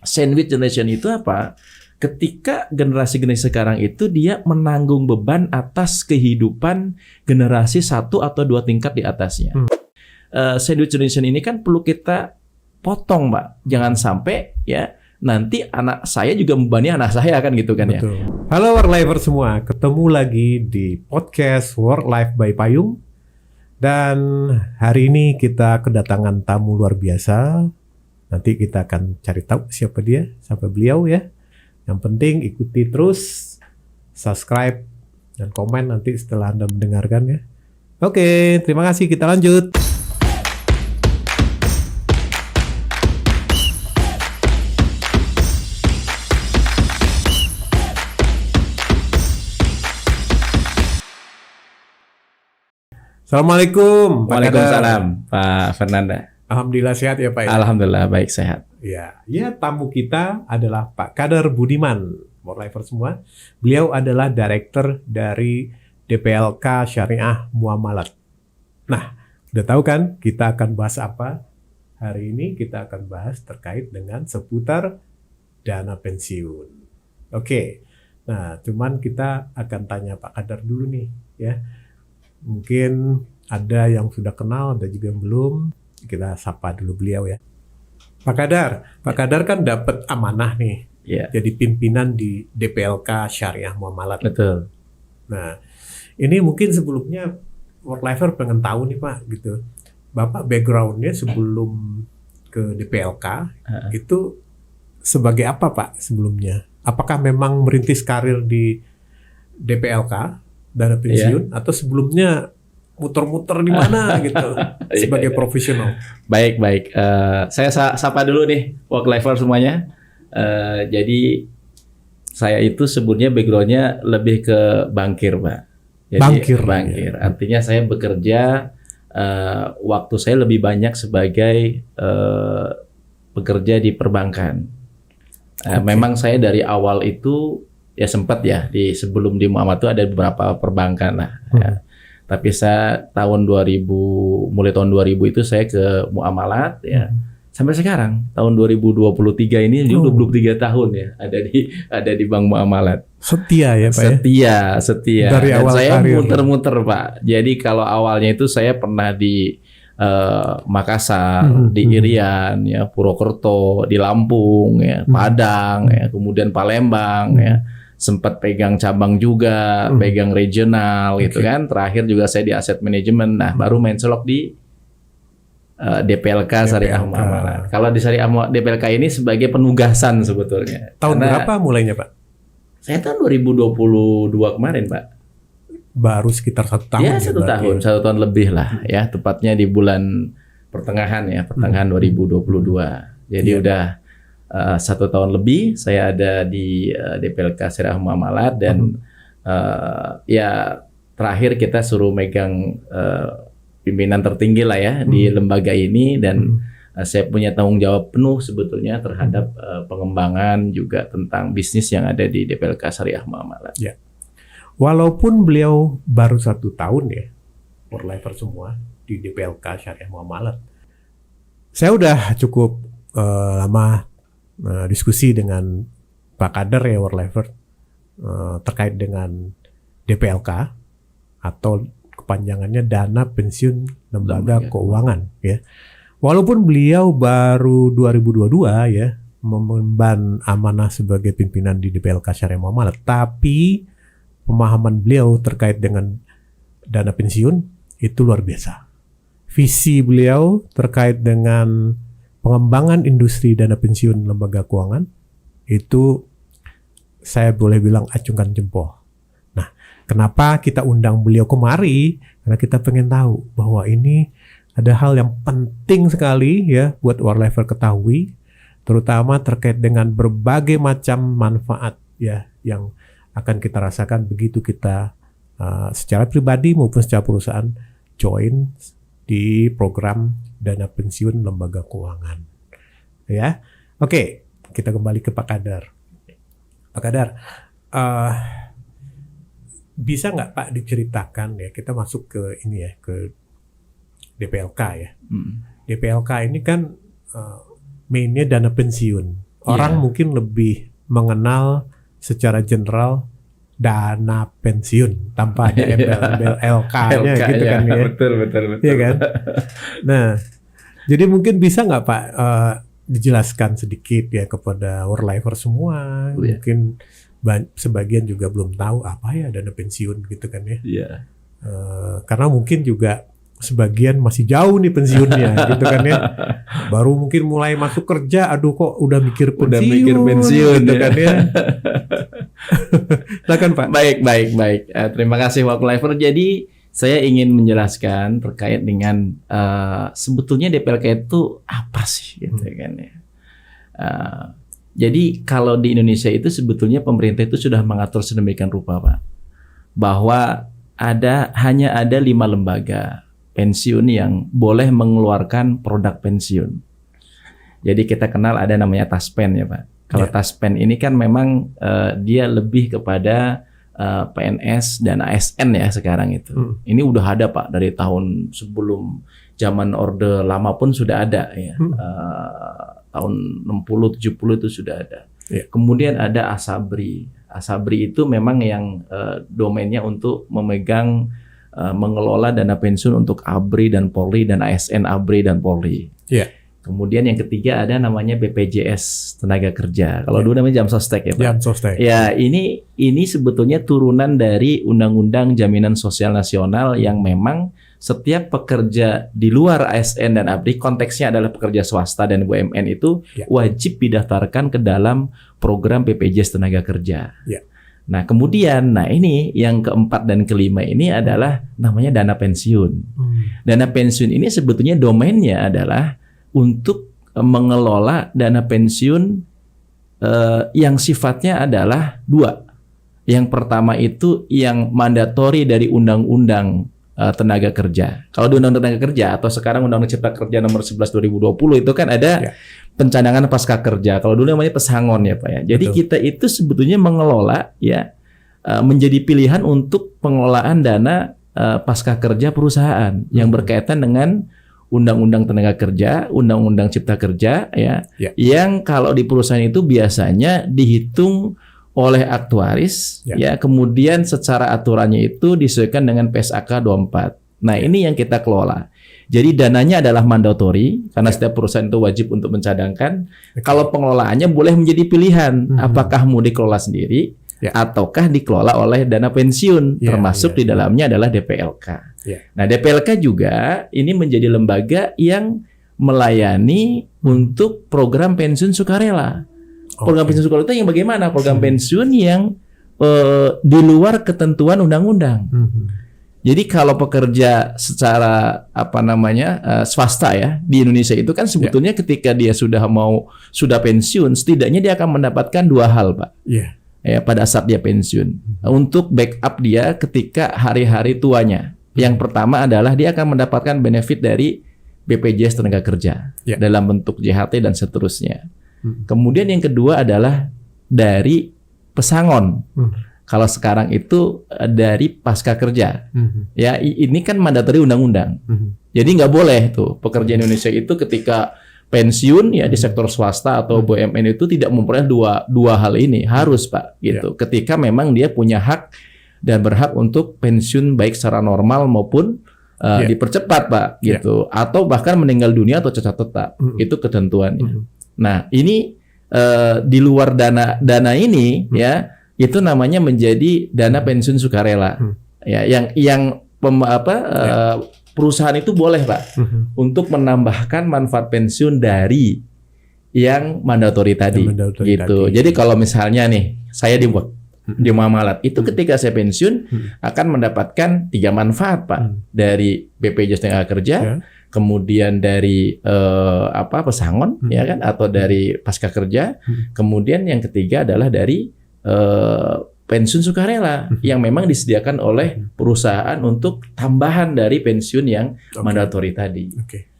sandwich generation itu apa? Ketika generasi-generasi sekarang itu dia menanggung beban atas kehidupan generasi 1 atau 2 tingkat di atasnya. Sandwich generation ini kan perlu kita potong, Mbak. Jangan sampai ya nanti anak saya juga membebani anak saya kan gitu kan. Betul. Ya. Halo Work Lifer semua, ketemu lagi di podcast Work Life by Payung. Dan hari ini kita kedatangan tamu luar biasa. Nanti kita akan cari tahu siapa dia, siapa beliau ya. Yang penting ikuti terus, subscribe dan komen nanti setelah Anda mendengarkan ya. Oke, terima kasih, kita lanjut. Assalamualaikum. Waalaikumsalam, Pak Fernanda. Alhamdulillah sehat ya Pak ya? Alhamdulillah baik sehat. Ya, tamu kita adalah Pak Kader Budiman, Worklifer semua. Beliau adalah Direktur dari DPLK Syariah Muamalat. Nah, udah tahu kan kita akan bahas apa? Hari ini kita akan bahas terkait dengan seputar dana pensiun. Oke, nah cuman kita akan tanya Pak Kader dulu nih ya. Mungkin ada yang sudah kenal, ada juga yang belum. Kita sapa dulu beliau ya. Pak Kadar kan dapat amanah nih. Jadi pimpinan di DPLK Syariah Muamalat. Betul. Nah, ini mungkin sebelumnya Worklifer pengen tahu nih Pak gitu. Bapak backgroundnya sebelum ke DPLK itu sebagai apa Pak sebelumnya? Apakah memang merintis karir di DPLK dana pensiun atau sebelumnya muter-muter di mana gitu sebagai profesional? Baik. Saya sapa dulu nih Worklifer semuanya. Jadi saya itu sebutnya backgroundnya lebih ke bankir, Pak. Jadi, bankir. Ya. Artinya saya bekerja waktu saya lebih banyak sebagai bekerja di perbankan. Memang saya dari awal itu ya sempat ya sebelum di Muhammad itu ada beberapa perbankan lah. Ya. Tapi saya mulai tahun 2000 itu saya ke Muamalat ya. Sampai sekarang tahun 2023 ini 23 tahun ya ada di Bank Muamalat. Setia ya Pak Setia. Dari Dan awal saya karir. muter-muter Pak. Jadi kalau awalnya itu saya pernah di Makassar, di Irian, ya Purwokerto, di Lampung, ya Padang, ya kemudian Palembang, ya sempat pegang cabang juga, pegang regional gitu kan. Terakhir juga saya di asset management. Nah, baru main selok di DPLK Syariah Muamalat. Kalau di Syariah DPLK ini sebagai penugasan sebetulnya. Tahun berapa mulainya Pak? Saya tahun 2022 kemarin Pak. Baru sekitar 1 tahun. Ya, 1 tahun lebih lah ya, tepatnya di bulan pertengahan 2022. Jadi udah 1 tahun lebih saya ada di DPLK Syariah Muamalat dan ya terakhir kita suruh megang pimpinan tertinggi lah ya di lembaga ini dan saya punya tanggung jawab penuh sebetulnya terhadap pengembangan juga tentang bisnis yang ada di DPLK Syariah Muamalat. Ya. Walaupun beliau baru 1 tahun ya, Worklifer semua di DPLK Syariah Muamalat. Saya udah cukup lama diskusi dengan Pak Kader ya Worklifer terkait dengan DPLK atau kepanjangannya Dana Pensiun Lembaga Keuangan ya. Walaupun beliau baru 2022 ya mengemban amanah sebagai pimpinan di DPLK Syariah Muamalat, tapi pemahaman beliau terkait dengan dana pensiun itu luar biasa. Visi beliau terkait dengan pengembangan industri dana pensiun lembaga keuangan itu saya boleh bilang acungkan jempol. Nah, kenapa kita undang beliau kemari? Karena kita pengen tahu bahwa ini ada hal yang penting sekali ya buat Worklifer ketahui, terutama terkait dengan berbagai macam manfaat ya yang akan kita rasakan begitu kita secara pribadi maupun secara perusahaan join di program dana pensiun lembaga keuangan. Ya, oke, kita kembali ke Pak Kadar. Pak Kadar, bisa nggak Pak diceritakan ya? Kita masuk ke ini ya, ke DPLK ya. DPLK ini kan mainnya dana pensiun. Orang mungkin lebih mengenal secara general dana pensiun tanpa ada embel-embel LK-nya gitu kan ya. Betul. Iya kan? Nah, jadi mungkin bisa nggak Pak dijelaskan sedikit ya kepada work-lifer semua. Mungkin sebagian juga belum tahu apa ya dana pensiun gitu kan ya. Iya. Karena mungkin juga sebagian masih jauh nih pensiunnya gitu kan ya. Baru mungkin mulai masuk kerja, aduh kok udah mikir pensiun gitu kan ya. Silakan Pak. Baik. Terima kasih Work-Lifer. Jadi saya ingin menjelaskan terkait dengan sebetulnya DPLK itu apa sih gitu kan ya. Jadi kalau di Indonesia itu sebetulnya pemerintah itu sudah mengatur sedemikian rupa Pak, bahwa hanya ada 5 lembaga pensiun yang boleh mengeluarkan produk pensiun. Jadi kita kenal ada namanya Taspen ya Pak. Kalau Taspen ini kan memang dia lebih kepada PNS dan ASN ya sekarang itu. Ini udah ada Pak dari tahun sebelum zaman Orde Lama pun sudah ada ya. Tahun 60-70 itu sudah ada. Kemudian ada Asabri. Asabri itu memang yang domainnya untuk memegang mengelola dana pensiun untuk ABRI dan Polri dan ASN ABRI dan Polri. Kemudian yang ketiga ada namanya BPJS Tenaga Kerja. Kalau dulu namanya Jamsostek ya Pak. Jamsostek. Ya, ini sebetulnya turunan dari Undang-Undang Jaminan Sosial Nasional yang memang setiap pekerja di luar ASN dan ABRI, konteksnya adalah pekerja swasta dan BUMN itu wajib didaftarkan ke dalam program BPJS Tenaga Kerja. Nah, kemudian, ini yang keempat dan kelima ini adalah namanya dana pensiun. Dana pensiun ini sebetulnya domainnya adalah untuk mengelola dana pensiun yang sifatnya adalah 2. Yang pertama itu yang mandatori dari Undang-Undang Tenaga Kerja. Kalau di Undang-Undang Tenaga Kerja atau sekarang Undang-Undang Cipta Kerja nomor 11 2020 itu kan ada pencadangan pasca kerja. Kalau dulu namanya pesangon ya Pak ya. Jadi kita itu sebetulnya mengelola ya menjadi pilihan untuk pengelolaan dana pasca kerja perusahaan yang berkaitan dengan Undang-Undang Tenaga Kerja, Undang-Undang Cipta Kerja ya. Yang kalau di perusahaan itu biasanya dihitung oleh aktuaris ya, kemudian secara aturannya itu disesuaikan dengan PSAK 24. Nah, ini yang kita kelola. Jadi dananya adalah mandatori karena setiap perusahaan itu wajib untuk mencadangkan. Kalau pengelolaannya boleh menjadi pilihan, apakah mau dikelola sendiri ataukah dikelola oleh dana pensiun, termasuk di dalamnya adalah DPLK. Nah, DPLK juga ini menjadi lembaga yang melayani untuk program pensiun sukarela. Program pensiun sukarela itu yang bagaimana? Program pensiun yang di luar ketentuan undang-undang. Jadi kalau pekerja secara swasta ya di Indonesia itu kan sebetulnya ketika dia sudah pensiun, setidaknya dia akan mendapatkan 2 hal Pak. Ya, pada saat dia pensiun untuk backup dia ketika hari-hari tuanya. Yang pertama adalah dia akan mendapatkan benefit dari BPJS Tenaga Kerja dalam bentuk JHT dan seterusnya. Kemudian yang kedua adalah dari pesangon. Kalau sekarang itu dari pasca kerja. Ya, ini kan mandatori undang-undang. Jadi nggak boleh tuh pekerja Indonesia itu ketika pensiun ya di sektor swasta atau BUMN itu tidak memperoleh dua hal ini. Harus Pak gitu. Ketika memang dia punya hak dan berhak untuk pensiun baik secara normal maupun dipercepat Pak gitu. Atau bahkan meninggal dunia atau cacat tetap. Itu ketentuannya. Nah, ini di luar dana ini ya itu namanya menjadi dana pensiun sukarela. Ya, yang perusahaan itu boleh Pak untuk menambahkan manfaat pensiun dari yang mandatori tadi gitu. Jadi kalau misalnya nih saya di Muamalat itu ketika saya pensiun akan mendapatkan 3 manfaat Pak dari BPJS Tenaga Kerja, kemudian dari pesangon ya kan atau dari pasca kerja, kemudian yang ketiga adalah dari pensiun sukarela yang memang disediakan oleh perusahaan untuk tambahan dari pensiun yang mandatori tadi.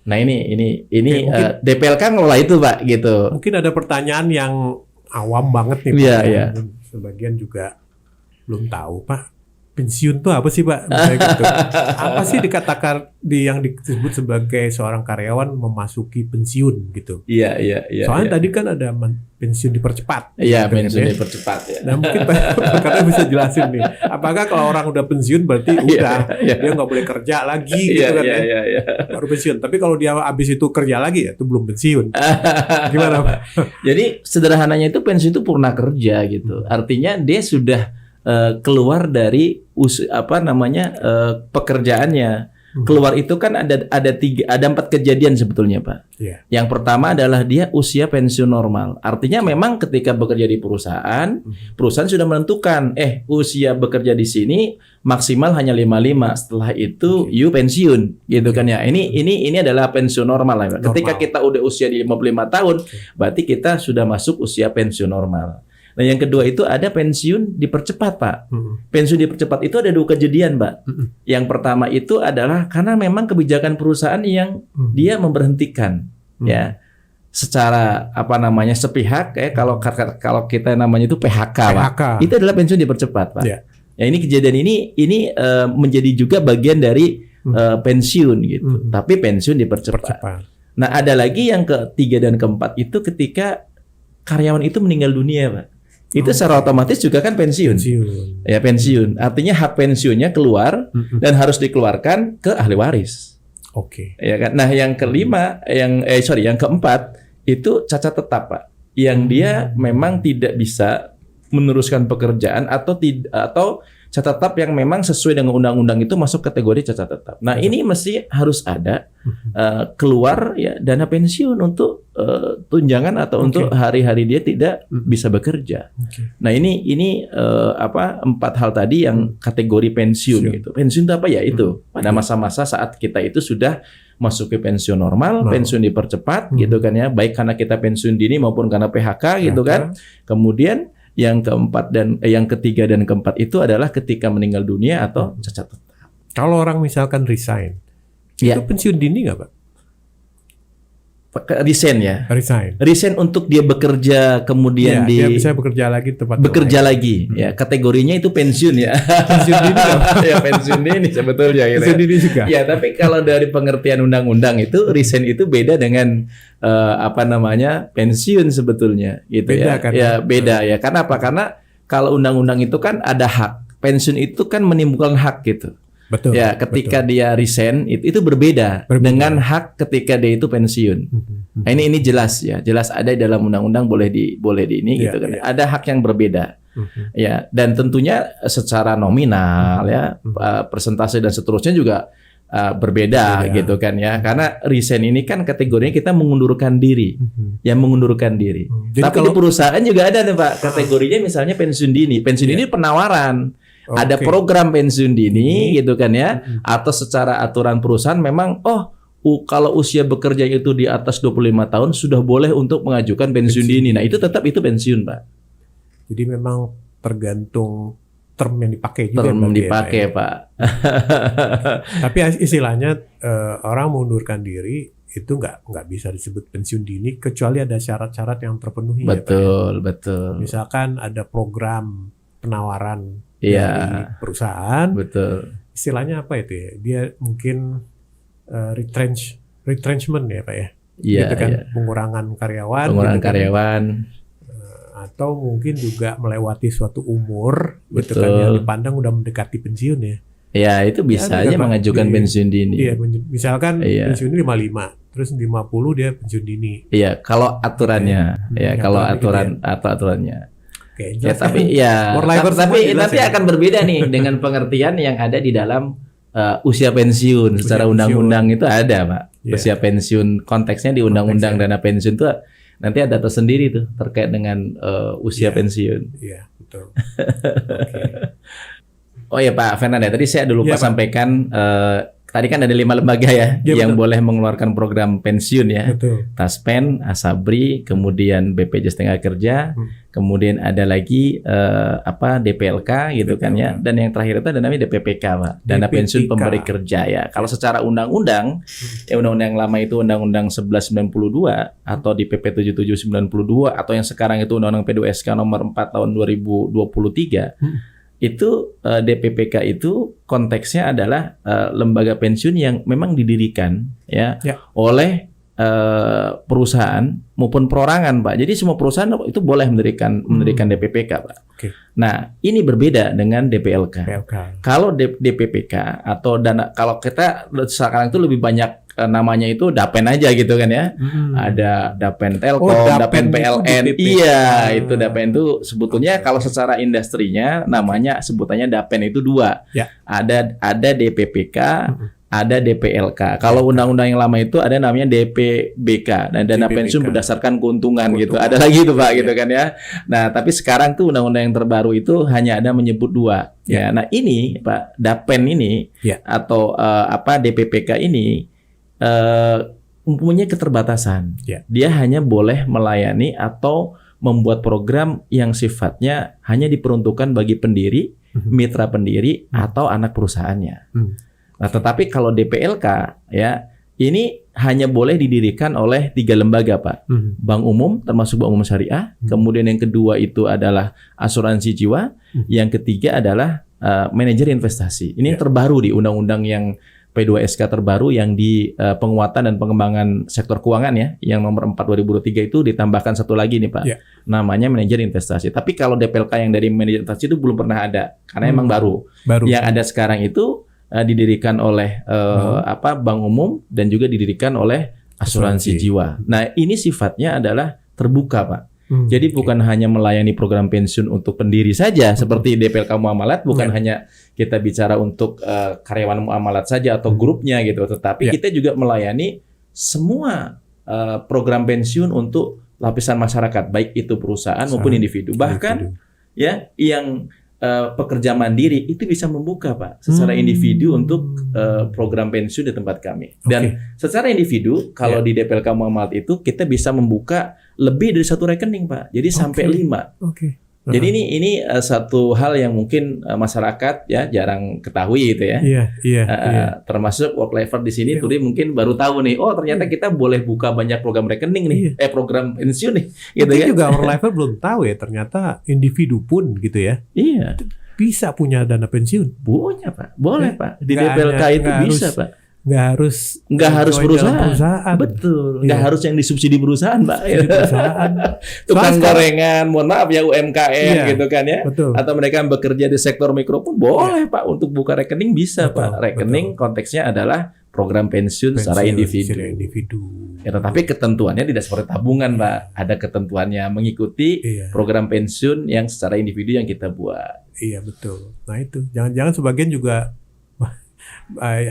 Nah ini DPLK ngelola itu Pak gitu. Mungkin ada pertanyaan yang awam banget nih Pak. Sebagian juga belum tahu Pak. Pensiun itu apa sih Pak? Gitu. Apa sih dikatakan yang disebut sebagai seorang karyawan memasuki pensiun gitu? Iya. Soalnya tadi kan ada pensiun dipercepat. Iya, gitu pensiun kan, ya. dipercepat ya. Nah mungkin karena bisa jelasin nih, apakah kalau orang udah pensiun berarti udah dia nggak boleh kerja lagi gitu kan ya, baru pensiun. Tapi kalau dia habis itu kerja lagi ya itu belum pensiun. Gimana Pak? Jadi sederhananya itu pensiun itu purna kerja gitu. Artinya dia sudah keluar dari pekerjaannya. Keluar itu kan ada 4 kejadian sebetulnya Pak. Yeah. Yang pertama adalah dia usia pensiun normal. Artinya memang ketika bekerja di perusahaan, perusahaan sudah menentukan usia bekerja di sini maksimal hanya 55. Setelah itu you pensiun gitu kan ya. Ini adalah pensiun normal ya Pak. Ketika kita udah usia di 55 tahun, berarti kita sudah masuk usia pensiun normal. Nah, yang kedua itu ada pensiun dipercepat, Pak. Pensiun dipercepat itu ada 2 kejadian, Pak. Yang pertama itu adalah karena memang kebijakan perusahaan yang dia memberhentikan, ya, secara sepihak, kalau kita namanya itu PHK, Pak. Itu adalah pensiun dipercepat, Pak. Yeah. Ya, ini kejadian ini menjadi juga bagian dari pensiun gitu. Tapi pensiun dipercepat. Nah, ada lagi yang ketiga dan keempat itu ketika karyawan itu meninggal dunia, Pak. Itu secara otomatis juga kan pensiun. Ya, pensiun. Artinya hak pensiunnya keluar dan harus dikeluarkan ke ahli waris. Oke. Ya kan. Nah, yang kelima, yang keempat itu cacat tetap, Pak. Yang dia memang tidak bisa meneruskan pekerjaan atau cacat tetap yang memang sesuai dengan undang-undang itu masuk kategori cacat tetap. Nah, ini mesti harus ada keluar ya dana pensiun untuk tunjangan atau untuk hari-hari dia tidak bisa bekerja. Nah, ini 4 hal tadi yang kategori pensiun gitu. Pensiun itu apa ya? Itu pada masa-masa saat kita itu sudah masuk ke pensiun normal, pensiun dipercepat gitu kan ya, baik karena kita pensiun dini maupun karena PHK gitu kan. Kemudian yang ketiga dan keempat itu adalah ketika meninggal dunia atau cacat tetap. Kalau orang misalkan resign, itu pensiun dini nggak, Pak? Resign ya. Resign untuk dia bekerja kemudian dia bisa bekerja lagi lagi. Ya, kategorinya itu pensiun ya. Pensiun dini ya, pensiun dini sebetulnya gitu. Pensiun dini juga. Ya, tapi kalau dari pengertian undang-undang itu resign itu beda dengan pensiun sebetulnya gitu beda, ya. Kan? Ya, beda ya. Karena apa? Karena kalau undang-undang itu kan ada hak. Pensiun itu kan menimbulkan hak gitu. Betul. Ya, ketika dia resign itu berbeda dengan hak ketika dia itu pensiun. Nah, ini jelas ya, jelas ada di dalam undang-undang boleh di ini gitu kan. Ada hak yang berbeda. Ya, dan tentunya secara nominal ya, persentase dan seterusnya juga berbeda gitu kan ya. Karena resign ini kan kategorinya kita mengundurkan diri. Yang mengundurkan diri. Tapi di perusahaan juga ada nih, Pak, kategorinya misalnya pensiun dini. Pensiun dini penawaran. Ada program pensiun dini gitu kan ya, atau secara aturan perusahaan memang kalau usia bekerja itu di atas 25 tahun sudah boleh untuk mengajukan pensiun dini. Nah, itu tetap itu pensiun, Pak. Jadi memang tergantung term yang dipakai juga. Term dipakai, Pak. Tapi istilahnya orang mengundurkan diri itu nggak bisa disebut pensiun dini kecuali ada syarat-syarat yang terpenuhi. Betul, ya, Pak, ya? betul. Misalkan ada program penawaran dari perusahaan, betul. Istilahnya apa itu ya? Dia mungkin retrenchment ya, Pak ya. Iya, gitu kan, pengurangan karyawan. Atau mungkin juga melewati suatu umur, gitu kan, yang dipandang udah mendekati pensiun ya. Ya, itu bisa aja mengajukan pensiun dini. Iya, misalkan pensiun ini 55, terus 50 dia pensiun dini. Iya, kalau aturannya, kalau aturannya. Oke, ya, tapi nanti akan berbeda nih dengan pengertian yang ada di dalam usia pensiun. Secara undang-undang itu ada, Pak. Usia pensiun konteksnya di undang-undang dana pensiun itu nanti ada tersendiri tuh terkait dengan usia pensiun. Iya, betul. Oh ya, Pak Fernanda, tadi saya lupa sampaikan tadi kan ada 5 lembaga yang boleh mengeluarkan program pensiun ya. Betul. Taspen, Asabri, kemudian BPJS Tenagakerja, kemudian ada lagi DPLK gitu kan ya. Dan yang terakhir itu ada namanya DPPK, Pak. Dana Pensiun Pemberi Kerja ya. Kalau secara undang-undang, undang-undang yang lama itu Undang-Undang 1192 atau di PP 7792 atau yang sekarang itu Undang-Undang P2SK nomor 4 tahun 2023. Itu DPPK itu konteksnya adalah lembaga pensiun yang memang didirikan oleh perusahaan maupun perorangan, Pak. Jadi semua perusahaan itu boleh mendirikan DPPK, Pak. Oke. Nah, ini berbeda dengan DPLK. PLK. Kalau DPPK atau dana, kalau kita sekarang itu lebih banyak namanya itu Dapen aja gitu kan ya. Ada Dapen Telkom, Dapen Dapen PLN. itu DPPK. Iya, itu Dapen itu sebetulnya kalau secara industrinya namanya sebutannya Dapen itu 2. Ya. Ada DPPK, ada DPLK. Kalau undang-undang yang lama itu ada namanya DPBK dan dana DPBK. pensiun berdasarkan keuntungan gitu. Ada lagi itu Pak gitu kan ya. Nah, tapi sekarang tuh undang-undang yang terbaru itu hanya ada menyebut 2. Ya. Nah, ini Pak Dapen ini atau DPPK ini mempunyai keterbatasan. Dia hanya boleh melayani atau membuat program yang sifatnya hanya diperuntukkan bagi pendiri, mitra pendiri atau anak perusahaannya. Nah, tetapi kalau DPLK ya ini hanya boleh didirikan oleh 3 lembaga, Pak. Bank Umum termasuk Bank Umum Syariah, kemudian yang kedua itu adalah asuransi jiwa, yang ketiga adalah manajer investasi. Ini yang terbaru di undang-undang yang P2SK terbaru yang di penguatan dan pengembangan sektor keuangan ya, yang nomor 4 2023 itu ditambahkan satu lagi nih Pak, namanya manajer investasi. Tapi kalau DPLK yang dari manajer investasi itu belum pernah ada, karena emang baru. Yang ada sekarang itu didirikan oleh Bank Umum dan juga didirikan oleh asuransi jiwa. Nah ini sifatnya adalah terbuka Pak. Jadi bukan hanya melayani program pensiun untuk pendiri saja seperti DPLK Muamalat, bukan hanya kita bicara untuk karyawan muamalat saja atau grupnya gitu, tetapi kita juga melayani semua program pensiun untuk lapisan masyarakat, baik itu perusahaan maupun individu. Bahkan ya yang pekerja mandiri itu bisa membuka Pak secara individu untuk program pensiun di tempat kami. Dan secara individu kalau di DPLK Muamalat itu kita bisa membuka lebih dari 1 rekening Pak. Jadi sampai 5. Jadi ini satu hal yang mungkin masyarakat ya jarang ketahui gitu ya. Termasuk Worklifer di sini tadi mungkin baru tahu nih. Oh ternyata kita boleh buka banyak program rekening nih, program pensiun nih. Gitu mungkin kan? juga Worklifer belum tahu ya ternyata individu pun gitu ya. Bisa punya dana pensiun. Punya Pak, boleh Pak. Di DPLK itu bisa Pak. Nggak harus perusahaan. Betul. Nggak harus yang disubsidi perusahaan, Pak. Perusahaan. Tukang gorengan, mohon maaf ya UMKM gitu kan ya. Betul. Atau mereka yang bekerja di sektor mikro pun boleh Pak untuk buka rekening bisa Pak. Rekening konteksnya adalah program pensiun secara individu. Ya, tetapi ketentuannya tidak seperti tabungan, Pak. Ada ketentuannya mengikuti program pensiun yang secara individu yang kita buat. Iya betul. Nah itu jangan-jangan sebagian juga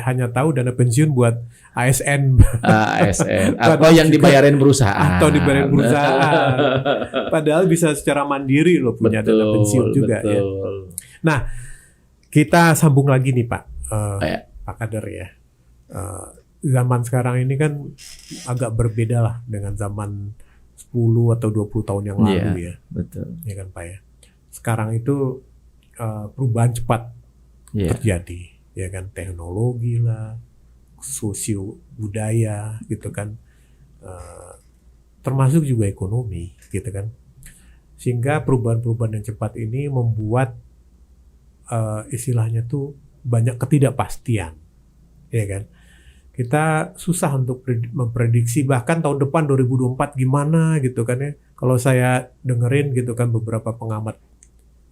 hanya tahu dana pensiun buat ASN atau yang dibayarin perusahaan padahal bisa secara mandiri loh punya dana pensiun juga ya. Nah kita sambung lagi nih Pak Pak Kader ya. Zaman sekarang ini kan agak berbeda lah dengan zaman 10 atau 20 tahun yang lalu ya. Betul. Ya kan Pak ya. Sekarang itu perubahan cepat terjadi. Ya kan, teknologi lah, sosio budaya gitu kan, termasuk juga ekonomi gitu kan, sehingga perubahan-perubahan yang cepat ini membuat istilahnya tuh banyak ketidakpastian, ya kan. Kita susah untuk memprediksi bahkan tahun depan 2024 gimana gitu kan ya. Kalau saya dengerin gitu kan beberapa pengamat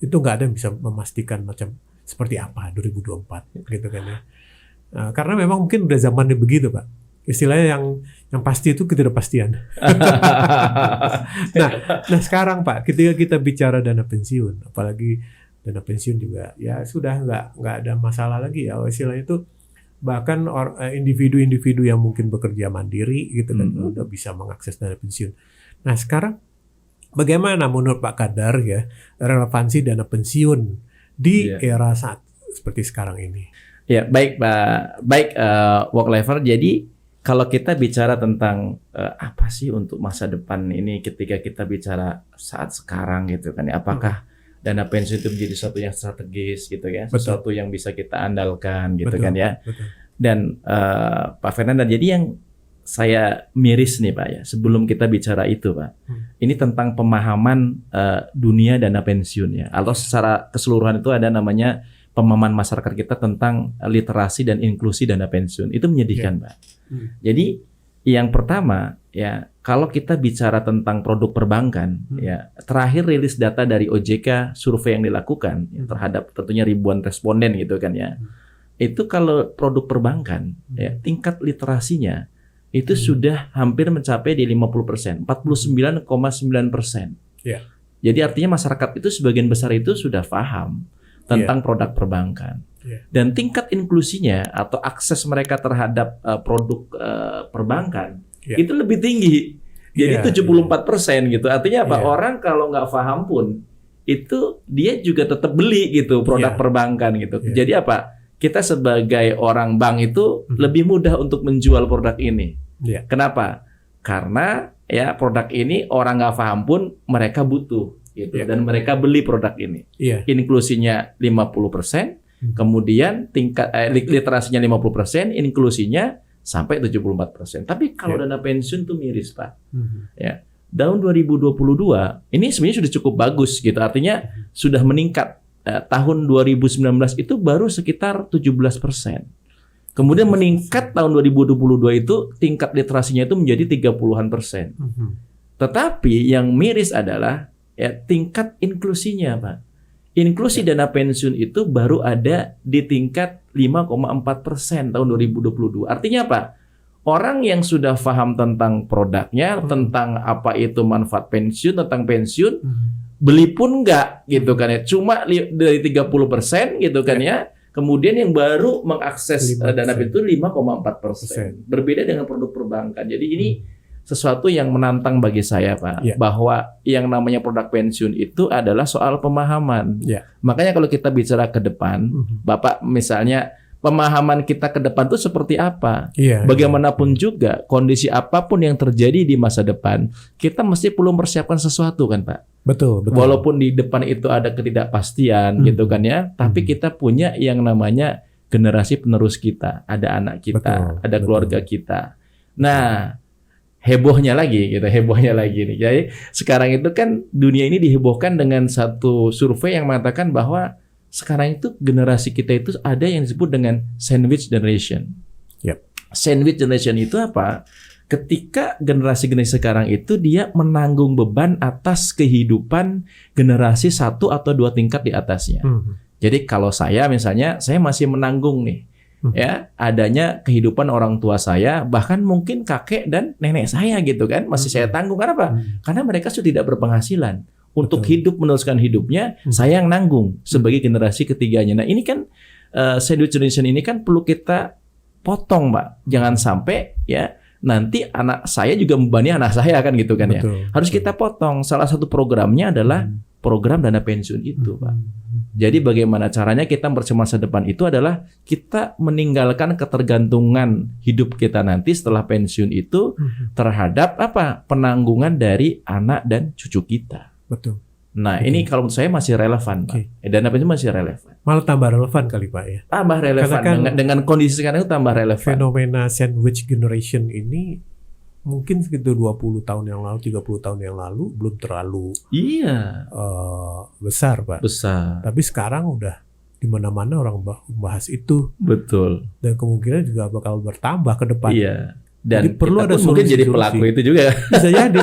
itu nggak ada yang bisa memastikan macam seperti apa 2024 gitu kan ya. Karena memang mungkin udah zamannya begitu Pak. Istilahnya yang pasti itu ketidakpastian. nah sekarang Pak, ketika kita bicara dana pensiun, apalagi dana pensiun juga ya sudah nggak ada masalah lagi ya. Istilahnya itu bahkan individu-individu yang mungkin bekerja mandiri gitu kan udah bisa mengakses dana pensiun. Nah sekarang bagaimana menurut Pak Kadar ya relevansi dana pensiun di era saat seperti sekarang ini? Ya baik Pak, Worklifer. Jadi kalau kita bicara tentang apa sih untuk masa depan ini, ketika kita bicara saat sekarang gitu kan, apakah dana pensiun itu menjadi sesuatu yang strategis gitu ya, sesuatu yang bisa kita andalkan gitu kan ya. Dan Pak Fernanda, jadi yang saya miris nih Pak ya, sebelum kita bicara itu Pak, ini tentang pemahaman dunia dana pensiun ya, atau secara keseluruhan itu ada namanya pemahaman masyarakat kita tentang literasi dan inklusi dana pensiun. Itu menyedihkan Pak. Jadi Yang pertama, ya, kalau kita bicara tentang produk perbankan, ya, terakhir rilis data dari OJK survei yang dilakukan ya, terhadap tentunya ribuan responden gitu kan ya. Itu kalau produk perbankan, ya, tingkat literasinya itu sudah hampir mencapai di 50%, 49,9%. Ya. Jadi artinya masyarakat itu sebagian besar itu sudah paham tentang produk perbankan. Dan tingkat inklusinya atau akses mereka terhadap produk perbankan itu lebih tinggi. Jadi 74% gitu. Artinya apa? Orang kalau nggak paham pun itu dia juga tetap beli gitu produk perbankan gitu. Jadi apa? Kita sebagai orang bank itu lebih mudah untuk menjual produk ini. Kenapa? Karena ya produk ini orang nggak paham pun mereka butuh gitu dan mereka beli produk ini. Inklusinya 50%. Kemudian tingkat literasinya 50%, inklusinya sampai 74%. Tapi kalau dana pensiun tuh miris, Pak. Ya. Tahun 2022 ini sebenarnya sudah cukup bagus gitu. Artinya sudah meningkat. Tahun 2019 itu baru sekitar 17%. Kemudian meningkat tahun 2022 itu tingkat literasinya itu menjadi 30-an%. Tetapi yang miris adalah ya tingkat inklusinya, Pak. Inklusi dana pensiun itu baru ada di tingkat 5,4% tahun 2022. Artinya apa? Orang yang sudah paham tentang produknya, tentang apa itu manfaat pensiun, tentang pensiun, beli pun enggak gitu kan ya. Cuma dari 30% gitu kan ya. Kemudian yang baru mengakses dana pensiun 5,4%. Berbeda dengan produk perbankan. Jadi ini sesuatu yang menantang bagi saya, Pak, bahwa yang namanya produk pensiun itu adalah soal pemahaman. Makanya kalau kita bicara ke depan, Bapak misalnya pemahaman kita ke depan itu seperti apa? Bagaimanapun juga kondisi apapun yang terjadi di masa depan, kita mesti perlu mempersiapkan sesuatu kan, Pak? Betul. Walaupun di depan itu ada ketidakpastian gitu kan ya, tapi kita punya yang namanya generasi penerus kita, ada anak kita, ada keluarga kita. Nah, hebohnya lagi nih. Jadi sekarang itu kan dunia ini dihebohkan dengan satu survei yang mengatakan bahwa sekarang itu generasi kita itu ada yang disebut dengan sandwich generation. Sandwich generation itu apa? Ketika generasi-generasi sekarang itu dia menanggung beban atas kehidupan generasi 1 atau 2 tingkat di atasnya. Jadi kalau saya misalnya, saya masih menanggung nih. Ya, adanya kehidupan orang tua saya, bahkan mungkin kakek dan nenek saya gitu kan, masih saya tanggung. Kenapa? Karena mereka sudah tidak berpenghasilan untuk hidup, meneruskan hidupnya, saya yang nanggung sebagai generasi ketiganya. Nah ini kan sandwich generation ini kan perlu kita potong, Pak. Jangan sampai ya nanti anak saya juga membebani anak saya kan gitu kan ya. Harus kita potong. Salah satu programnya adalah program dana pensiun itu, Pak. Jadi bagaimana caranya kita mempersiapkan masa depan itu adalah kita meninggalkan ketergantungan hidup kita nanti setelah pensiun itu terhadap apa? Penanggungan dari anak dan cucu kita. Nah, ini kalau menurut saya masih relevan, Pak. Dana pensiun masih relevan. Malah tambah relevan kali, Pak ya. Tambah relevan dengan kondisi sekarang itu tambah relevan. Fenomena sandwich generation ini mungkin sekitar 20 tahun yang lalu, 30 tahun yang lalu belum terlalu besar, Pak. Besar. Tapi sekarang udah di mana-mana orang bahas itu. Betul. Dan kemungkinan juga bakal bertambah ke depan. Dan jadi perlu ada solusi, mungkin jadi pelaku itu juga. Bisa jadi.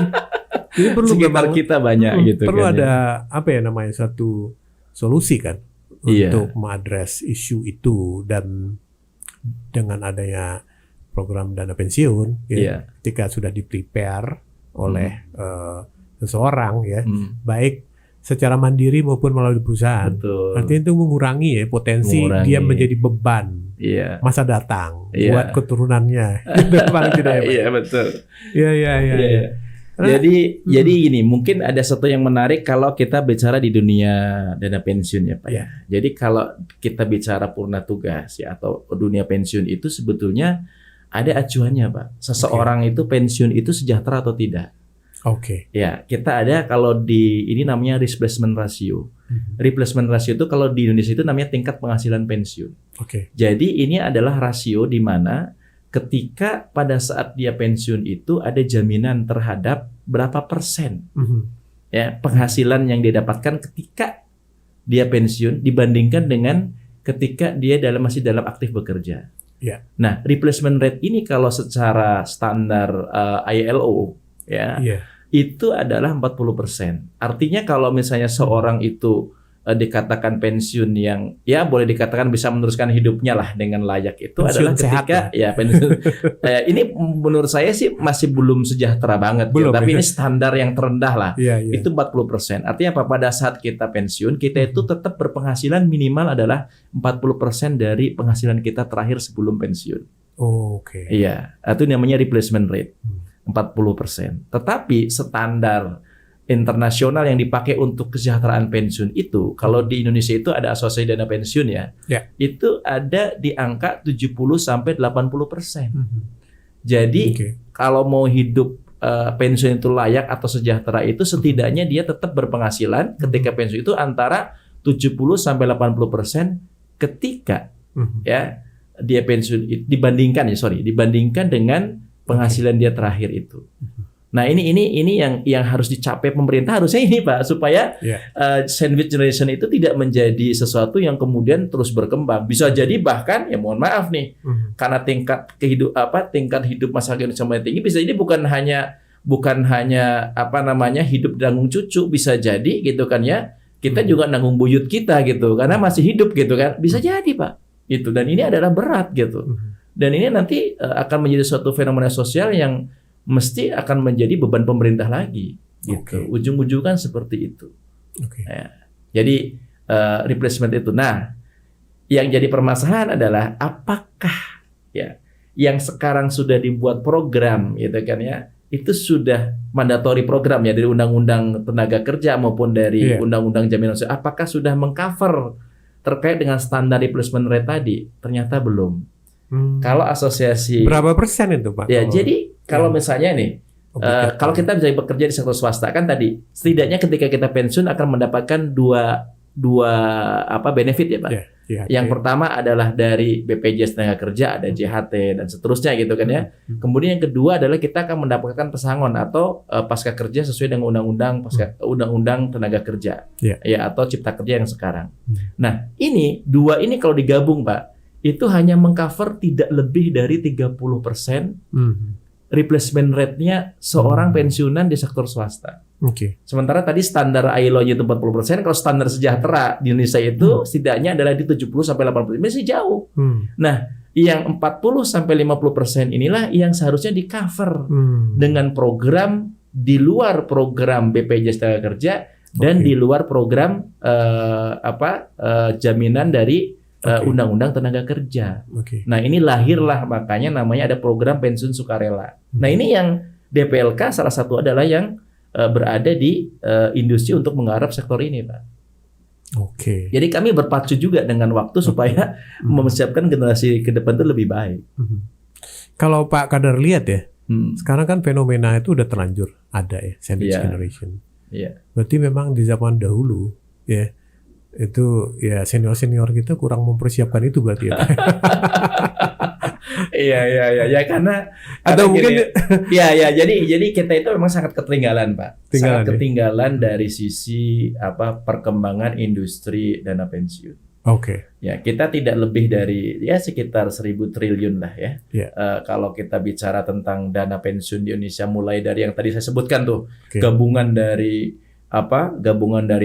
Jadi perlu sekitar kita banyak gitu. Perlu kan, ada apa ya namanya satu solusi kan untuk mengadres isu itu, dan dengan adanya program dana pensiun ketika sudah di-prepare oleh seseorang ya, baik secara mandiri maupun melalui perusahaan. Artinya itu mengurangi ya potensi dia menjadi beban masa datang buat keturunannya. Paling tidak ya. Iya, betul. Iya. Jadi gini, mungkin ada satu yang menarik kalau kita bicara di dunia dana pensiun ya, Pak. Jadi kalau kita bicara purna tugas ya atau dunia pensiun itu sebetulnya ada acuannya, Pak. Seseorang itu pensiun itu sejahtera atau tidak. Ya, kita ada kalau di ini namanya replacement ratio. Replacement ratio itu kalau di Indonesia itu namanya tingkat penghasilan pensiun. Jadi ini adalah rasio di mana ketika pada saat dia pensiun itu ada jaminan terhadap berapa persen ya penghasilan yang dia dapatkan ketika dia pensiun dibandingkan dengan ketika dia masih dalam aktif bekerja. Ya. Nah, replacement rate ini kalau secara standar ILO ya, itu adalah 40%. Artinya kalau misalnya seorang itu dikatakan pensiun yang ya boleh dikatakan bisa meneruskan hidupnya lah dengan layak, itu pensiun adalah ketika ya pensiun ini menurut saya sih masih belum sejahtera banget belum, ya, tapi ini standar yang terendah lah. Iya. Itu 40%. Artinya apa? Pada saat kita pensiun, kita itu tetap berpenghasilan minimal adalah 40% dari penghasilan kita terakhir sebelum pensiun. Oke. Iya, itu namanya replacement rate. 40%. Tetapi standar internasional yang dipakai untuk kesejahteraan pensiun itu, kalau di Indonesia itu ada asosiasi dana pensiun ya, itu ada di angka 70 sampai 80%. Jadi kalau mau hidup pensiun itu layak atau sejahtera itu setidaknya dia tetap berpenghasilan ketika pensiun itu antara 70 sampai 80% ketika ya dia pensiun dibandingkan dengan penghasilan dia terakhir itu. Nah ini yang harus dicapai pemerintah harusnya ini Pak, supaya sandwich generation itu tidak menjadi sesuatu yang kemudian terus berkembang. Bisa jadi bahkan ya mohon maaf nih, karena tingkat hidup masyarakat Indonesia mulai tinggi, bisa jadi bukan hanya hidup nanggung cucu, bisa jadi gitu kan ya, kita juga nanggung buyut kita gitu karena masih hidup gitu kan, bisa jadi Pak. Itu, dan ini adalah berat gitu. Dan ini nanti akan menjadi suatu fenomena sosial yang mesti akan menjadi beban pemerintah lagi, gitu. Ujung-ujungnya seperti itu. Ya. Jadi replacement itu. Nah, yang jadi permasalahan adalah apakah ya yang sekarang sudah dibuat program, gitu kan ya, itu sudah mandatori program ya dari Undang-Undang Tenaga Kerja maupun dari Undang-Undang Jaminan Sosial, apakah sudah mengcover terkait dengan standar replacement rate tadi? Ternyata belum. Kalau asosiasi berapa persen itu Pak? Ya, jadi kalau misalnya nih, kalau kita bisa bekerja di sektor swasta kan tadi, setidaknya ketika kita pensiun akan mendapatkan dua benefit ya Pak. Yang pertama adalah dari BPJS Tenaga Kerja, ada JHT dan seterusnya gitu kan ya. Kemudian yang kedua adalah kita akan mendapatkan pesangon atau pasca kerja sesuai dengan Undang-Undang Tenaga Kerja, ya atau Cipta Kerja yang sekarang. Nah dua ini kalau digabung Pak, itu hanya mengcover tidak lebih dari 30% replacement rate-nya seorang pensiunan di sektor swasta. Sementara tadi standar ILO-nya itu 40%, kalau standar sejahtera di Indonesia itu setidaknya adalah di 70 sampai 80%, masih jauh. Nah, yang 40 sampai 50% inilah yang seharusnya di-cover dengan program di luar program BPJS Tenaga Kerja dan di luar program jaminan dari Undang-Undang Tenaga Kerja. Nah ini lahirlah makanya namanya ada program pensiun sukarela. Nah ini yang DPLK salah satu adalah yang berada di industri untuk menggarap sektor ini Pak. Jadi kami berpacu juga dengan waktu supaya mempersiapkan generasi ke depan itu lebih baik. Kalau Pak Kadar lihat ya, sekarang kan fenomena itu udah terlanjur ada ya, sandwich generation. Berarti memang di zaman dahulu ya, itu ya senior kita kurang mempersiapkan itu berarti ya. Iya karena atau mungkin jadi kita itu memang sangat ketinggalan Pak. Sangat ketinggalan dari sisi perkembangan industri dana pensiun. Ya kita tidak lebih dari ya sekitar 1.000 triliun lah ya. Kalau kita bicara tentang dana pensiun di Indonesia, mulai dari yang tadi saya sebutkan tuh, gabungan dari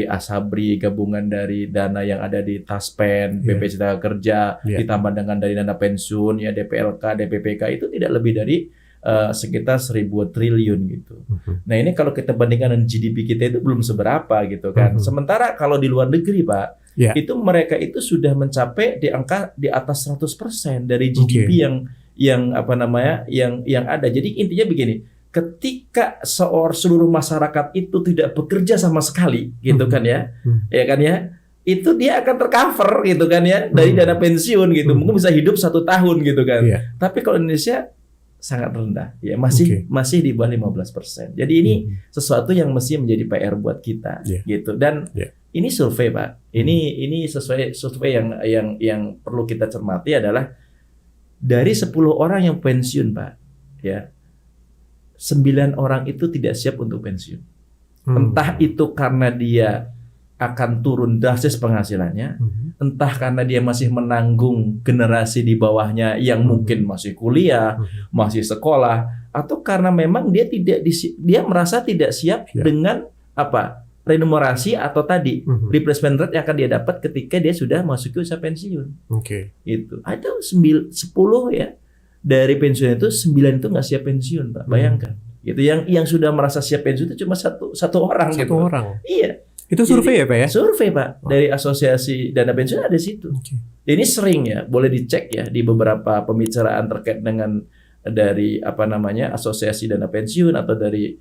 Asabri, gabungan dari dana yang ada di Taspen, BPJS Tenaga Kerja, ditambah dengan dari dana pensiun, ya DPLK, DPPK, itu tidak lebih dari sekitar 1.000 triliun gitu. Nah ini kalau kita bandingkan dengan GDP kita itu belum seberapa gitu kan. Sementara kalau di luar negeri Pak, itu mereka itu sudah mencapai di angka di atas 100% dari GDP yang ada. Jadi intinya begini. Ketika seluruh masyarakat itu tidak bekerja sama sekali, gitu kan ya, itu dia akan tercover gitu kan ya dari dana pensiun gitu, mungkin bisa hidup 1 tahun gitu kan. Tapi kalau Indonesia sangat rendah, ya masih di bawah 15%. Jadi ini sesuatu yang mesti menjadi PR buat kita, gitu. Dan ini survei Pak, ini sesuai survei yang perlu kita cermati adalah dari 10 orang yang pensiun Pak, ya. 9 orang itu tidak siap untuk pensiun. Entah itu karena dia akan turun drastis penghasilannya, entah karena dia masih menanggung generasi di bawahnya yang mungkin masih kuliah, masih sekolah, atau karena memang dia merasa tidak siap dengan remunerasi atau tadi replacement rate yang akan dia dapat ketika dia sudah masuk ke usia pensiun. Itu ada 10 ya dari pensiun itu 9 itu nggak siap pensiun, Pak. Bayangkan. Gitu yang sudah merasa siap pensiun itu cuma satu orang. Satu orang. Iya. Itu survei ya Pak ya? Survei Pak dari Asosiasi Dana Pensiun ada di situ. Ini sering ya, boleh dicek ya di beberapa pembicaraan terkait dengan dari Asosiasi Dana Pensiun atau dari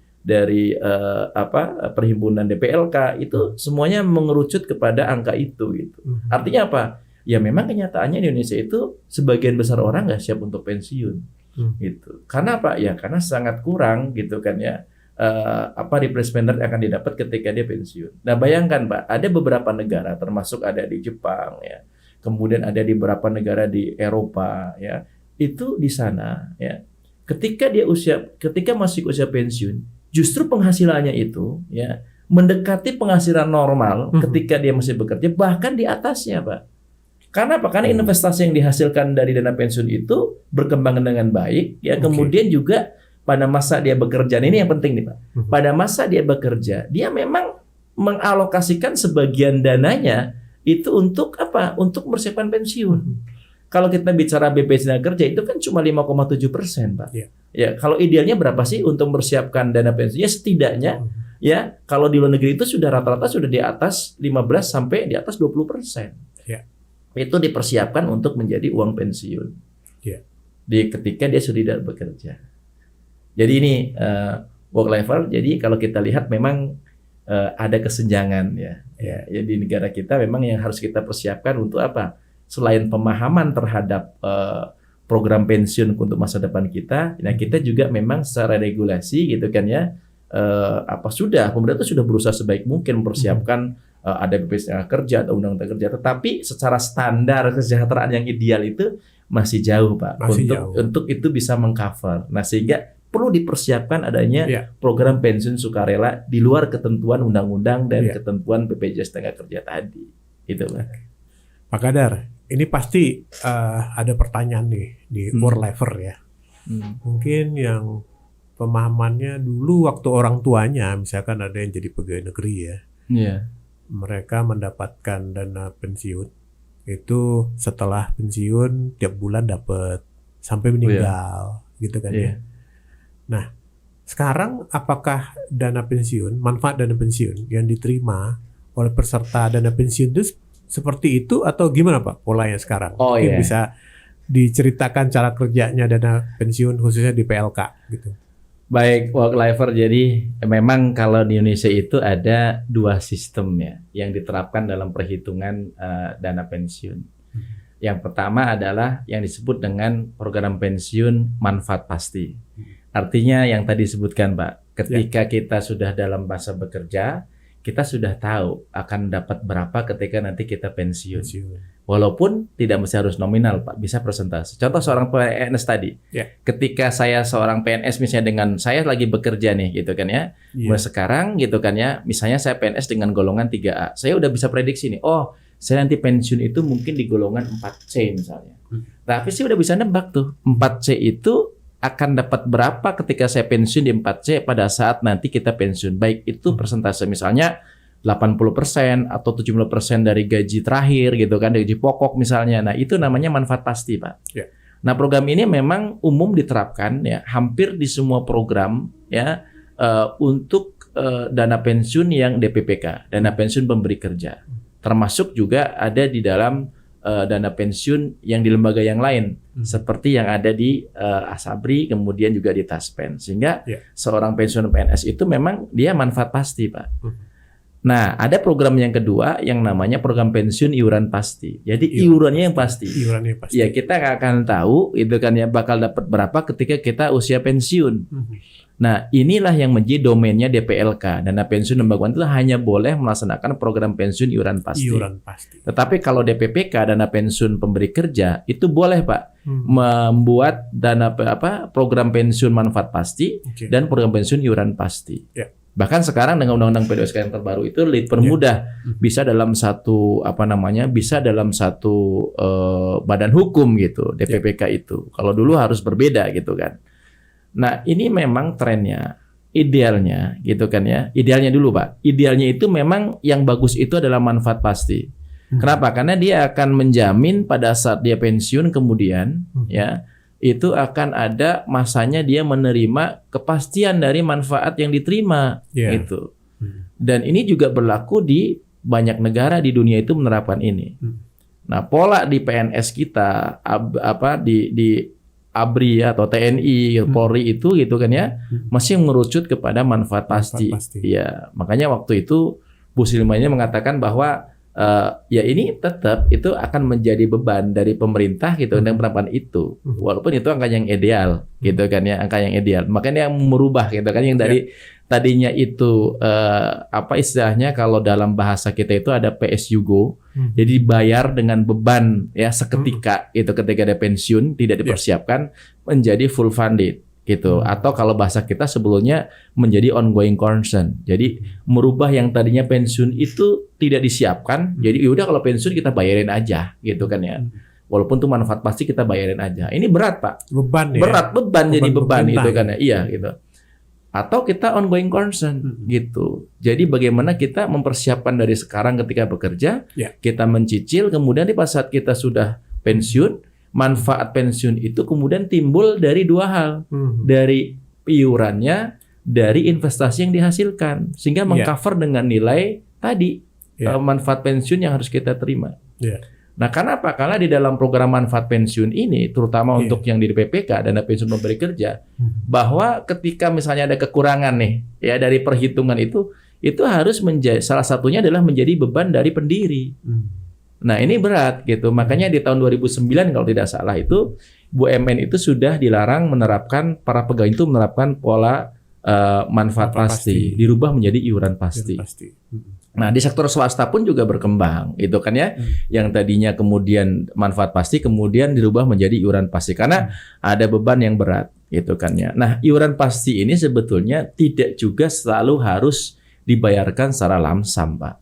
Perhimpunan DPLK itu semuanya mengerucut kepada angka itu gitu. Artinya apa? Ya memang kenyataannya di Indonesia itu sebagian besar orang nggak siap untuk pensiun gitu. Karena apa? Ya karena sangat kurang gitu kan ya. Replacement rate akan didapat ketika dia pensiun. Nah, bayangkan Pak, ada beberapa negara termasuk ada di Jepang ya. Kemudian ada di beberapa negara di Eropa ya. Itu di sana ya. Ketika masuk usia pensiun, justru penghasilannya itu ya mendekati penghasilan normal ketika dia masih bekerja, bahkan di atasnya, Pak. Karena apa? Karena investasi yang dihasilkan dari dana pensiun itu berkembang dengan baik ya. Kemudian juga pada masa dia bekerja, ini yang penting nih Pak. Pada masa dia bekerja, dia memang mengalokasikan sebagian dananya itu untuk apa? Untuk mempersiapkan pensiun. Kalau kita bicara BPJS Tenaga Kerja itu kan cuma 5,7%, Pak. Ya, kalau idealnya berapa sih untuk mempersiapkan dana pensiun? Ya setidaknya ya kalau di luar negeri itu sudah rata-rata sudah di atas 15 sampai di atas 20%. Itu dipersiapkan untuk menjadi uang pensiun. Ketika dia sudah tidak bekerja. Jadi ini work life balance. Jadi kalau kita lihat memang ada kesenjangan ya. Di negara kita memang yang harus kita persiapkan untuk apa? Selain pemahaman terhadap program pensiun untuk masa depan kita, nah kita juga memang secara regulasi gitu kan ya. Pemerintah sudah berusaha sebaik mungkin mempersiapkan ada BPJS Tenaga Kerja atau Undang-Undang Kerja, tetapi secara standar kesejahteraan yang ideal itu masih jauh Pak. Untuk itu bisa mengcover. Nah sehingga perlu dipersiapkan adanya program pensiun sukarela di luar ketentuan undang-undang dan ketentuan BPJS Tenaga Kerja tadi. Itu Pak Kadar, ini pasti ada pertanyaan nih di Worlifer ya. Mungkin yang pemahamannya dulu waktu orang tuanya, misalkan ada yang jadi pegawai negeri ya. Mereka mendapatkan dana pensiun itu setelah pensiun tiap bulan dapat sampai meninggal gitu kan ya. Nah, sekarang apakah dana pensiun, manfaat dana pensiun yang diterima oleh peserta dana pensiun itu seperti itu atau gimana Pak polanya sekarang? Mungkin bisa diceritakan cara kerjanya dana pensiun khususnya di PLK gitu. Baik, work-lifer. Jadi memang kalau di Indonesia itu ada 2 sistem ya yang diterapkan dalam perhitungan dana pensiun. Yang pertama adalah yang disebut dengan program pensiun manfaat pasti. Artinya yang tadi disebutkan Pak, ketika kita sudah dalam masa bekerja, kita sudah tahu akan dapat berapa ketika nanti kita pensiun. Walaupun tidak mesti harus nominal Pak, bisa persentase. Contoh seorang PNS tadi, ketika saya seorang PNS misalnya dengan saya lagi bekerja nih gitu kan ya, mulai sekarang gitu kan ya, misalnya saya PNS dengan golongan 3A, saya udah bisa prediksi nih, oh saya nanti pensiun itu mungkin di golongan 4C misalnya. Tapi saya udah bisa nebak tuh, 4C itu akan dapat berapa ketika saya pensiun di 4C pada saat nanti kita pensiun. Baik itu persentase misalnya 80% atau 70% dari gaji terakhir gitu kan, dari gaji pokok misalnya. Nah, itu namanya manfaat pasti, Pak. Nah, program ini memang umum diterapkan ya hampir di semua program ya untuk dana pensiun yang DPPK, dana pensiun pemberi kerja. Termasuk juga ada di dalam dana pensiun yang di lembaga yang lain seperti yang ada di Asabri kemudian juga di Taspen sehingga seorang pensiunan PNS itu memang dia manfaat pasti Pak. Nah ada program yang kedua yang namanya program pensiun iuran pasti. Jadi iurannya yang pasti. Iurannya pasti. Ya kita nggak akan tahu itu kan ya bakal dapat berapa ketika kita usia pensiun. Nah inilah yang menjadi domainnya DPLK. Dana pensiun lembaga itu hanya boleh melaksanakan program pensiun iuran pasti. Iuran pasti. Tetapi kalau DPPK dana pensiun pemberi kerja itu boleh Pak membuat dana program pensiun manfaat pasti dan program pensiun iuran pasti. Bahkan sekarang dengan undang-undang P2SK yang terbaru itu dipermudah bisa dalam satu bisa dalam satu badan hukum gitu, DPPK itu. Kalau dulu harus berbeda gitu kan. Nah, ini memang trennya, idealnya gitu kan ya. Idealnya dulu, Pak. Idealnya itu memang yang bagus itu adalah manfaat pasti. Kenapa? Karena dia akan menjamin pada saat dia pensiun kemudian ya itu akan ada masanya dia menerima kepastian dari manfaat yang diterima gitu. Dan ini juga berlaku di banyak negara di dunia itu menerapkan ini. Nah, pola di PNS kita di ABRI atau TNI, Polri itu gitu kan ya, masih mengerucut kepada manfaat pasti. Ya, makanya waktu itu Bu Sri Mulyani mengatakan bahwa ya ini tetap itu akan menjadi beban dari pemerintah gitu dan penerapan itu, walaupun itu angka yang ideal gitu kan ya, angka yang ideal. Makanya yang merubah gitu kan yang dari tadinya itu istilahnya kalau dalam bahasa kita itu ada PSUGO, jadi bayar dengan beban ya seketika itu ketika ada pensiun tidak dipersiapkan menjadi full funded gitu, atau kalau bahasa kita sebelumnya menjadi ongoing concern. Jadi merubah yang tadinya pensiun itu tidak disiapkan, jadi yaudah kalau pensiun kita bayarin aja gitu kan ya. Walaupun tuh manfaat pasti kita bayarin aja. Ini berat, Pak. Beban ya. Beban jadi beban itu kan ya. Iya gitu. Atau kita ongoing concern gitu. Jadi bagaimana kita mempersiapkan dari sekarang ketika bekerja, kita mencicil, kemudian di pas saat kita sudah pensiun, manfaat pensiun itu kemudian timbul dari dua hal, dari iurannya, dari investasi yang dihasilkan, sehingga mengcover dengan nilai tadi manfaat pensiun yang harus kita terima. Nah, karena apa? Karena di dalam program manfaat pensiun ini, terutama untuk yang di PPK, dana pensiun pemberi kerja, bahwa ketika misalnya ada kekurangan nih, ya dari perhitungan itu harus menjadi salah satunya adalah menjadi beban dari pendiri. Nah, ini berat gitu. Makanya di tahun 2009 kalau tidak salah itu BUMN itu sudah dilarang menerapkan, para pegawai itu menerapkan pola manfaat pasti, dirubah menjadi iuran pasti. Nah, di sektor swasta pun juga berkembang, itu kan ya. Yang tadinya kemudian manfaat pasti kemudian dirubah menjadi iuran pasti karena ada beban yang berat, gitu kan ya. Nah, iuran pasti ini sebetulnya tidak juga selalu harus dibayarkan secara lamsam, Pak.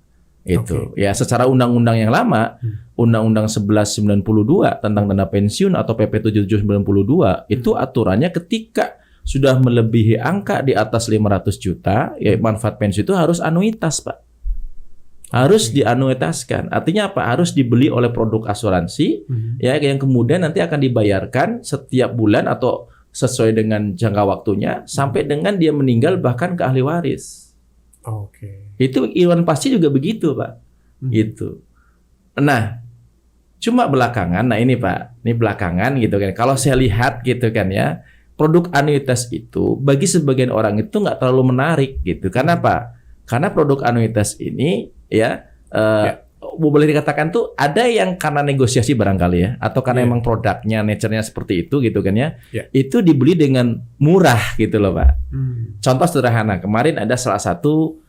Itu ya secara undang-undang yang lama, Undang-Undang 1192 tentang dana pensiun atau PP 7792 itu aturannya ketika sudah melebihi angka di atas 500 juta, ya manfaat pensiun itu harus anuitas, Pak. Harus dianuitaskan. Artinya apa? Harus dibeli oleh produk asuransi ya yang kemudian nanti akan dibayarkan setiap bulan atau sesuai dengan jangka waktunya sampai dengan dia meninggal bahkan ke ahli waris. Itu iuran pasti juga begitu, Pak. Gitu. Nah, cuma belakangan, nah ini Pak, ini belakangan gitu kan. Kalau saya lihat gitu kan ya, produk anuitas itu bagi sebagian orang itu nggak terlalu menarik gitu. Karena apa? Karena produk anuitas ini boleh dikatakan tuh ada yang karena negosiasi barangkali ya, atau karena emang produknya, nature-nya seperti itu gitu kan ya. Itu dibeli dengan murah gitu loh, Pak. Contoh sederhana, kemarin ada salah satu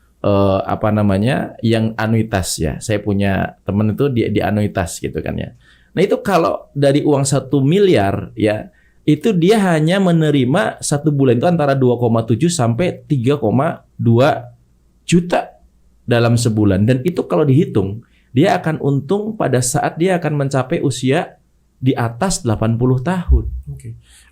yang anuitas ya. Saya punya teman itu di anuitas gitu kan ya. Nah, itu kalau dari uang 1 miliar ya, itu dia hanya menerima satu bulan itu antara 2,7 sampai 3,2 juta dalam sebulan. Dan itu kalau dihitung, dia akan untung pada saat dia akan mencapai usia di atas 80 tahun.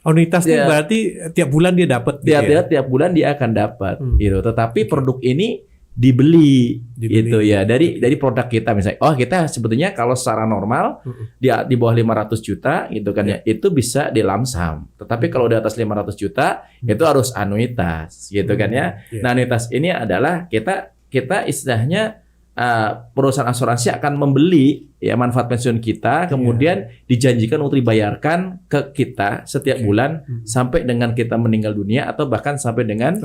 Anuitas itu berarti tiap bulan dia dapat. Tiap bulan dia akan dapat gitu. Tetapi produk ini dibeli gitu ya dari produk kita misalnya. Oh, kita sebetulnya kalau secara normal di bawah 500 juta gitu kan ya, itu bisa dilamsam. Tetapi kalau di atas 500 juta itu harus anuitas gitu kan ya. Nah, anuitas ini adalah kita istilahnya perusahaan asuransi akan membeli ya manfaat pensiun kita, kemudian dijanjikan untuk dibayarkan ke kita setiap bulan sampai dengan kita meninggal dunia atau bahkan sampai dengan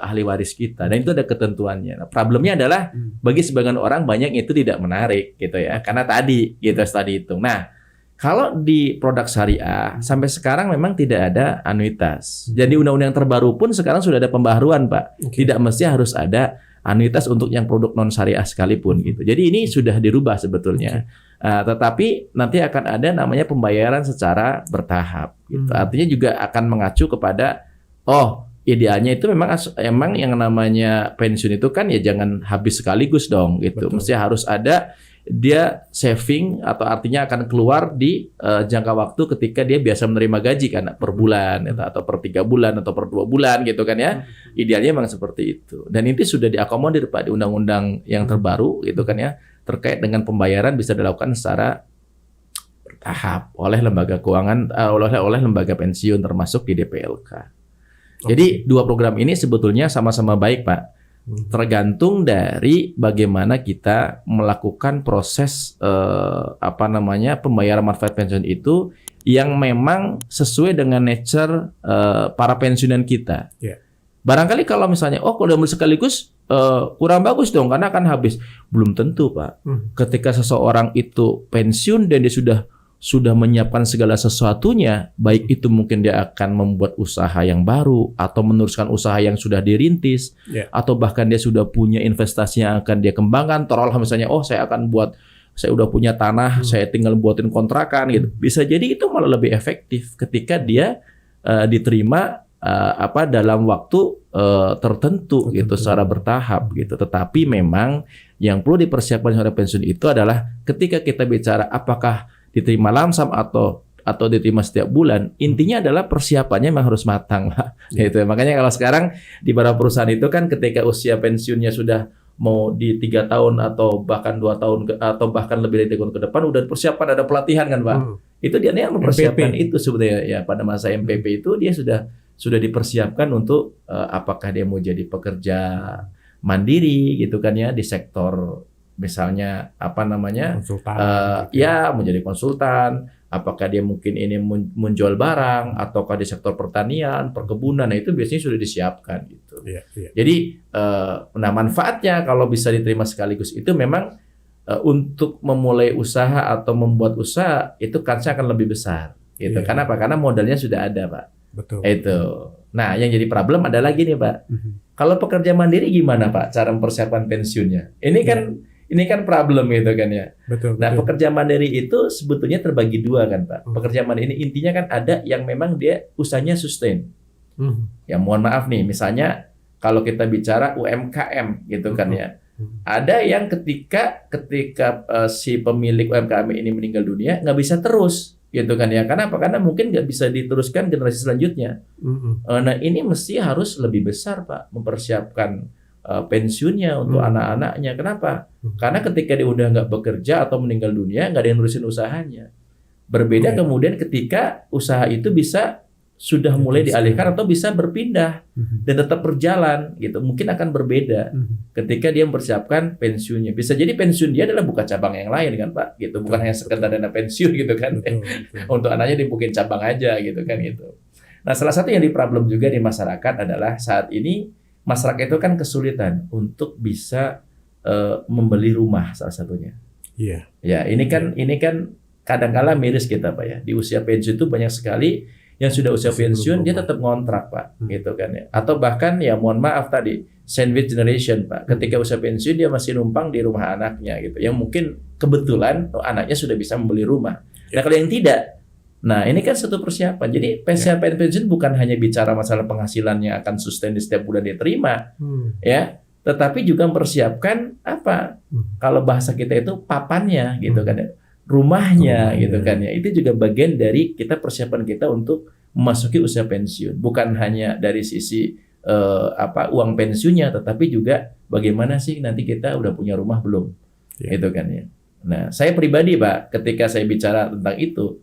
ahli waris kita. Dan itu ada ketentuannya. Nah, problemnya adalah bagi sebagian orang banyak itu tidak menarik gitu ya, karena tadi itu. Nah, kalau di produk syariah sampai sekarang memang tidak ada anuitas. Jadi undang-undang terbaru pun sekarang sudah ada pembaharuan, Pak. Tidak mesti harus ada anuitas untuk yang produk non syariah sekalipun gitu. Jadi ini sudah dirubah sebetulnya. Tetapi nanti akan ada namanya pembayaran secara bertahap gitu. Artinya juga akan mengacu kepada idealnya itu emang yang namanya pensiun itu kan ya jangan habis sekaligus dong gitu. Betul. Mesti harus ada dia saving atau artinya akan keluar di jangka waktu ketika dia biasa menerima gaji kan per bulan atau per 3 bulan atau per 2 bulan gitu kan ya. Idealnya memang seperti itu. Dan ini sudah diakomodir Pak di undang-undang yang terbaru gitu kan ya, terkait dengan pembayaran bisa dilakukan secara bertahap oleh lembaga keuangan oleh lembaga pensiun termasuk di DPLK. Jadi dua program ini sebetulnya sama-sama baik Pak. Tergantung dari bagaimana kita melakukan proses pembayaran manfaat pensiun itu yang memang sesuai dengan nature para pensiunan kita. Yeah. Barangkali kalau misalnya kalau udah sekaligus kurang bagus dong karena akan habis. Belum tentu Pak. Ketika seseorang itu pensiun dan dia sudah menyiapkan segala sesuatunya, baik itu mungkin dia akan membuat usaha yang baru atau meneruskan usaha yang sudah dirintis, atau bahkan dia sudah punya investasi yang akan dia kembangkan. Taruhlah misalnya, saya udah punya tanah, saya tinggal buatin kontrakan gitu. Bisa jadi itu malah lebih efektif ketika dia diterima dalam waktu tertentu gitu, secara bertahap gitu. Tetapi memang yang perlu dipersiapkan oleh pensiun itu adalah ketika kita bicara apakah diterima lamsam atau diterima setiap bulan, intinya adalah persiapannya memang harus matang lah. Gitu. Makanya kalau sekarang di beberapa perusahaan itu kan ketika usia pensiunnya sudah mau di 3 tahun atau bahkan 2 tahun atau bahkan lebih dari 3 tahun ke depan udah persiapan, ada pelatihan kan Pak. Itu dia mempersiapkan MPP. Itu sebetulnya ya pada masa MPP itu dia sudah dipersiapkan untuk apakah dia mau jadi pekerja mandiri gitu kan ya di sektor misalnya menjadi konsultan, apakah dia mungkin ini menjual barang ataukah di sektor pertanian, perkebunan, nah itu biasanya sudah disiapkan gitu. Jadi manfaatnya kalau bisa diterima sekaligus itu memang untuk memulai usaha atau membuat usaha itu kansnya akan lebih besar gitu. Karena apa? Karena modalnya sudah ada Pak. Betul. Itu. Nah, yang jadi problem ada lagi nih Pak. Kalau pekerja mandiri gimana Pak cara mempersiapkan pensiunnya? Ini kan problem gitu kan ya. Betul. Nah, pekerja mandiri itu sebetulnya terbagi dua kan Pak. Pekerja mandiri ini intinya kan ada yang memang dia usahanya sustain. Ya mohon maaf nih, misalnya kalau kita bicara UMKM gitu kan ya. Ada yang ketika si pemilik UMKM ini meninggal dunia nggak bisa terus gitu kan ya. Karena apa? Karena mungkin nggak bisa diteruskan generasi selanjutnya. Nah, ini mesti harus lebih besar Pak mempersiapkan pensiunnya untuk anak-anaknya. Kenapa? Karena ketika dia udah nggak bekerja atau meninggal dunia, nggak ada yang ngurusin usahanya. Berbeda kemudian ketika usaha itu sudah mulai dialihkan atau bisa berpindah dan tetap berjalan gitu. Mungkin akan berbeda ketika dia mempersiapkan pensiunnya. Bisa jadi pensiun dia adalah buka cabang yang lain kan Pak, gitu. Bukan hanya sekedar dana pensiun gitu kan. Untuk anaknya dibukin cabang aja gitu kan gitu. Nah, salah satu yang di problem juga di masyarakat adalah saat ini masyarakat itu kan kesulitan untuk bisa membeli rumah salah satunya. Iya. Ya, ini kan kadang-kala miris kita Pak ya. Di usia pensiun itu banyak sekali yang sudah usia pensiun dia tetap ngontrak Pak, gitu kan ya. Atau bahkan ya mohon maaf tadi sandwich generation Pak. Ketika usia pensiun dia masih numpang di rumah anaknya gitu. Yang mungkin kebetulan anaknya sudah bisa membeli rumah. Nah, kalau yang tidak, nah ini kan satu persiapan. Jadi persiapan pensiun bukan hanya bicara masalah penghasilan yang akan sustain di setiap bulan dia terima, ya, tetapi juga mempersiapkan apa? Kalau bahasa kita itu papannya, gitu kan, rumahnya, gitu kan ya. Itu juga bagian dari kita persiapan kita untuk memasuki usia pensiun. Bukan hanya dari sisi uang pensiunnya, tetapi juga bagaimana sih nanti kita udah punya rumah belum, gitu kan ya. Nah, saya pribadi Pak, ketika saya bicara tentang itu,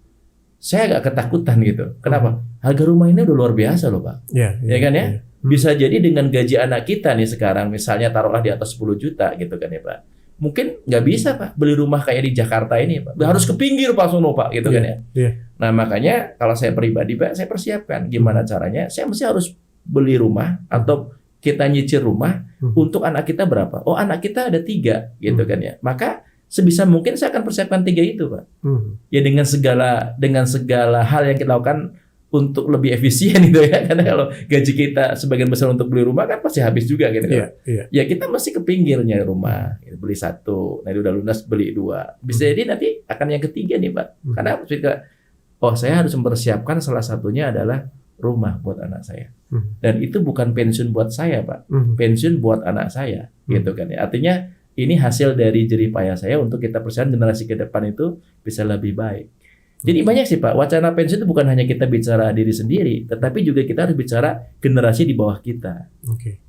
saya agak ketakutan gitu. Kenapa? Harga rumah ini udah luar biasa loh Pak. Ya kan ya? Bisa jadi dengan gaji anak kita nih sekarang, misalnya taruhlah di atas 10 juta gitu kan ya Pak. Mungkin nggak bisa Pak beli rumah kayak di Jakarta ini Pak. Harus ke pinggir Pak Sono Pak gitu kan ya. Nah makanya kalau saya pribadi Pak, saya persiapkan gimana caranya. Saya mesti harus beli rumah atau kita nyicil rumah untuk anak kita berapa. Oh anak kita ada 3 gitu kan ya. Maka sebisa mungkin saya akan persiapkan 3 itu Pak. Ya dengan segala hal yang kita lakukan untuk lebih efisien gitu ya. Karena kalau gaji kita sebagian besar untuk beli rumah kan pasti habis juga gitu kan. Ya kita mesti ke pinggirnya rumah, beli 1, nanti udah lunas beli 2. Bisa jadi nanti akan yang ketiga nih Pak. Karena saya harus mempersiapkan salah satunya adalah rumah buat anak saya. Dan itu bukan pensiun buat saya, Pak. Pensiun buat anak saya, gitu kan ya. Artinya ini hasil dari jerih payah saya untuk kita persiapkan generasi ke depan itu bisa lebih baik. Jadi banyak sih Pak, wacana pensiun itu bukan hanya kita bicara diri sendiri, tetapi juga kita harus bicara generasi di bawah kita. Oke.